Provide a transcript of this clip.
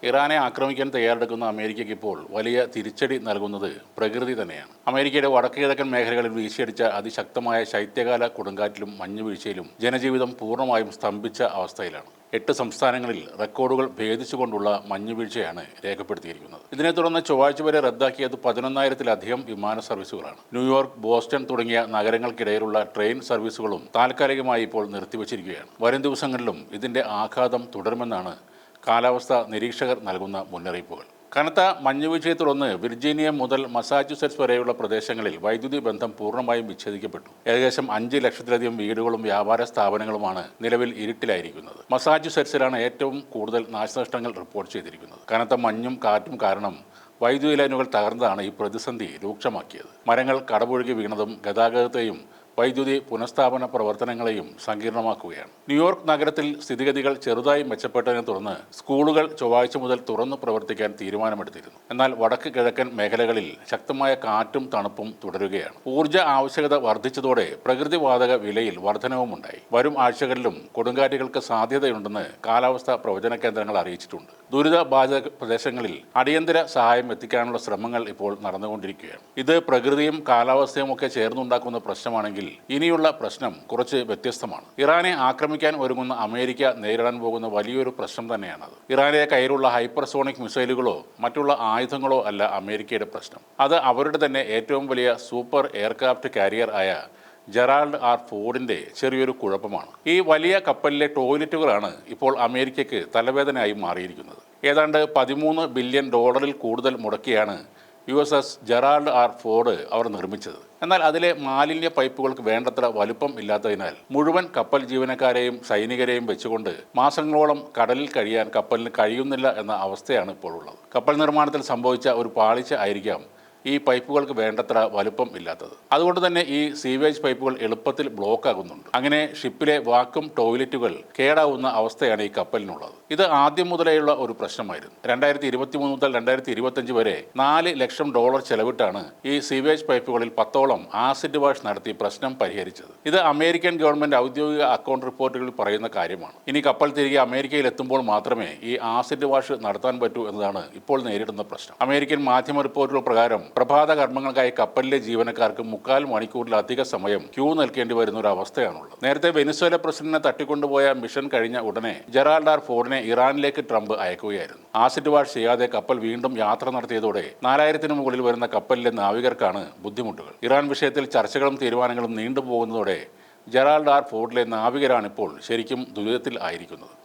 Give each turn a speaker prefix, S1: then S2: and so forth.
S1: ഇറാനെ ആക്രമിക്കാൻ തയ്യാറെടുക്കുന്ന അമേരിക്കയ്ക്ക് ഇപ്പോൾ വലിയ തിരിച്ചടി നൽകുന്നത് പ്രകൃതി തന്നെയാണ്. അമേരിക്കയുടെ വടക്ക് കിഴക്കൻ മേഖലകളിൽ വീശിയടിച്ച അതിശക്തമായ ശൈത്യകാല കൊടുങ്കാറ്റിലും മഞ്ഞുവീഴ്ചയിലും ജനജീവിതം പൂർണ്ണമായും സ്തംഭിച്ച അവസ്ഥയിലാണ്. 8 സംസ്ഥാനങ്ങളിൽ റെക്കോർഡുകൾ ഭേദിച്ചുകൊണ്ടുള്ള മഞ്ഞുവീഴ്ചയാണ് രേഖപ്പെടുത്തിയിരിക്കുന്നത്. ഇതിനെ തുടർന്ന് ചൊവ്വാഴ്ച വരെ റദ്ദാക്കിയത് 11,000-ലധികം വിമാന സർവീസുകളാണ്. ന്യൂയോർക്ക്, ബോസ്റ്റൺ തുടങ്ങിയ നഗരങ്ങൾക്കിടയിലുള്ള ട്രെയിൻ സർവീസുകളും താൽക്കാലികമായി ഇപ്പോൾ നിർത്തിവച്ചിരിക്കുകയാണ്. വരും ദിവസങ്ങളിലും ഇതിന്റെ ആഘാതം തുടരുമെന്നാണ് കാലാവസ്ഥാ നിരീക്ഷകർ നൽകുന്ന മുന്നറിയിപ്പുകൾ. കനത്ത മഞ്ഞുവീഴ്ചയെ തുടർന്ന് വിർജീനിയ മുതൽ മസാച്യുസെറ്റ്സ് വരെയുള്ള പ്രദേശങ്ങളിൽ വൈദ്യുതി ബന്ധം പൂർണ്ണമായും വിച്ഛേദിക്കപ്പെട്ടു. ഏകദേശം 5 ലക്ഷത്തിലധികം വീടുകളും വ്യാപാര സ്ഥാപനങ്ങളുമാണ് നിലവിൽ ഇരുട്ടിലായിരിക്കുന്നത്. മസാച്യുസെറ്റ്സിലാണ് ഏറ്റവും കൂടുതൽ നാശനഷ്ടങ്ങൾ റിപ്പോർട്ട് ചെയ്തിരിക്കുന്നത്. കനത്ത മഞ്ഞും കാറ്റും കാരണം വൈദ്യുതി ലൈനുകൾ തകർന്നതാണ് ഈ പ്രതിസന്ധി രൂക്ഷമാക്കിയത്. മരങ്ങൾ കടപുഴകി വീണതും ഗതാഗതത്തെയും വൈദ്യുതി പുനഃസ്ഥാപന പ്രവർത്തനങ്ങളെയും സങ്കീർണമാക്കുകയാണ്. ന്യൂയോർക്ക് നഗരത്തിൽ സ്ഥിതിഗതികൾ ചെറുതായി മെച്ചപ്പെട്ടതിനെ തുടർന്ന് സ്കൂളുകൾ ചൊവ്വാഴ്ച മുതൽ തുറന്നു പ്രവർത്തിക്കാൻ തീരുമാനമെടുത്തിരുന്നു. എന്നാൽ വടക്ക് കിഴക്കൻ മേഖലകളിൽ ശക്തമായ കാറ്റും തണുപ്പും തുടരുകയാണ്. ഊർജ്ജ ആവശ്യകത വർദ്ധിച്ചതോടെ പ്രകൃതിവാതക വിലയിൽ വർധനവുമുണ്ടായി. വരും ആഴ്ചകളിലും കൊടുങ്കാറ്റുകൾക്ക് സാധ്യതയുണ്ടെന്ന് കാലാവസ്ഥാ പ്രവചന കേന്ദ്രങ്ങൾ അറിയിച്ചിട്ടുണ്ട്. ദുരിതബാധിത പ്രദേശങ്ങളിൽ അടിയന്തര സഹായം എത്തിക്കാനുള്ള ശ്രമങ്ങൾ ഇപ്പോൾ നടന്നുകൊണ്ടിരിക്കുകയാണ്. ഇത് പ്രകൃതിയും കാലാവസ്ഥയും ഒക്കെ ചേർന്നുണ്ടാക്കുന്ന പ്രശ്നമാണെങ്കിൽ ഇനിയുള്ള പ്രശ്നം കുറച്ച് വ്യത്യസ്തമാണ്. ഇറാനെ ആക്രമിക്കാൻ ഒരുങ്ങുന്ന അമേരിക്ക നേരിടാൻ പോകുന്ന വലിയൊരു പ്രശ്നം തന്നെയാണത്. ഇറാന്റെ കയ്യിലുള്ള ഹൈപ്പർസോണിക് മിസൈലുകളോ മറ്റുള്ള ആയുധങ്ങളോ അല്ല അമേരിക്കയുടെ പ്രശ്നം. അത് അവരുടെ തന്നെ ഏറ്റവും വലിയ സൂപ്പർ എയർക്രാഫ്റ്റ് കാരിയർ ആയ ജെറാൾഡ് ആർ ഫോർഡിന്റെ ചെറിയൊരു കുഴപ്പമാണ്. ഈ വലിയ കപ്പലിലെ ടോയ്ലറ്റുകളാണ് ഇപ്പോൾ അമേരിക്കയ്ക്ക് തലവേദനയായി മാറിയിരിക്കുന്നത്. ഏതാണ്ട് $13 ബില്യൺ കൂടുതൽ മുടക്കിയാണ് USS ജെറാൾഡ് ആർ ഫോർഡ് അവർ നിർമ്മിച്ചത്. എന്നാൽ അതിലെ മാലിന്യ പൈപ്പുകൾക്ക് വേണ്ടത്ര വലുപ്പം ഇല്ലാത്തതിനാൽ മുഴുവൻ കപ്പൽ ജീവനക്കാരെയും സൈനികരെയും വെച്ചുകൊണ്ട് മാസങ്ങളോളം കടലിൽ കഴിയാൻ കപ്പലിന് കഴിയുന്നില്ല എന്ന അവസ്ഥയാണ് ഇപ്പോൾ ഉള്ളത്. കപ്പൽ നിർമ്മാണത്തിൽ സംഭവിച്ച ഒരു പാളിച്ച ആയിരിക്കാം ഈ പൈപ്പുകൾക്ക് വേണ്ടത്ര വലുപ്പം ഇല്ലാത്തത്. അതുകൊണ്ട് തന്നെ ഈ സീവേജ് പൈപ്പുകൾ എളുപ്പത്തിൽ ബ്ലോക്ക് ആകുന്നുണ്ട്. അങ്ങനെ ഷിപ്പിലെ വാക്വം ടോയ്ലറ്റുകൾ കേടാവുന്ന അവസ്ഥയാണ് ഈ കപ്പലിനുള്ളത്. ഇത് ആദ്യം മുതലേയുള്ള ഒരു പ്രശ്നമായിരുന്നു. 2023 മുതൽ 2025 വരെ $4 ലക്ഷം ചെലവിട്ടാണ് ഈ സീവേജ് പൈപ്പുകളിൽ 10ഓളം ആസിഡ് വാഷ് നടത്തി പ്രശ്നം പരിഹരിച്ചത്. ഇത് അമേരിക്കൻ ഗവൺമെന്റ് ഔദ്യോഗിക അക്കൗണ്ട് റിപ്പോർട്ടുകളിൽ പറയുന്ന കാര്യമാണ്. ഇനി കപ്പൽ തിരികെ അമേരിക്കയിൽ എത്തുമ്പോൾ മാത്രമേ ഈ ആസിഡ് വാഷ് നടത്താൻ പറ്റൂ എന്നതാണ് ഇപ്പോൾ നേരിടുന്ന പ്രശ്നം. അമേരിക്കൻ മാധ്യമ റിപ്പോർട്ടുകൾ പ്രകാരം പ്രഭാത കർമ്മങ്ങൾക്കായി കപ്പലിലെ ജീവനക്കാർക്ക് 3/4 മണിക്കൂറിലധിക സമയം ക്യൂ നിൽക്കേണ്ടി വരുന്ന ഒരു അവസ്ഥയാണുള്ളത്. നേരത്തെ വെനിസ്വേല പ്രസിഡന്റിനെ തട്ടിക്കൊണ്ടുപോയ മിഷൻ കഴിഞ്ഞ ഉടനെ ജെറാൾഡ് ആർ ഫോർഡിനെ ഇറാനിലേക്ക് ട്രംപ് അയക്കുകയായിരുന്നു. ആസിഡ് വാഷ് ചെയ്യാതെ കപ്പൽ വീണ്ടും യാത്ര നടത്തിയതോടെ 4000-ന് മുകളിൽ വരുന്ന കപ്പലിലെ നാവികർക്കാണ് ബുദ്ധിമുട്ടുകൾ. ഇറാൻ വിഷയത്തിൽ ചർച്ചകളും തീരുമാനങ്ങളും നീണ്ടുപോകുന്നതോടെ ജെറാൾഡ് ആർ ഫോർഡിലെ നാവികരാണിപ്പോൾ ശരിക്കും ദുരിതത്തിൽ ആയിരിക്കുന്നത്.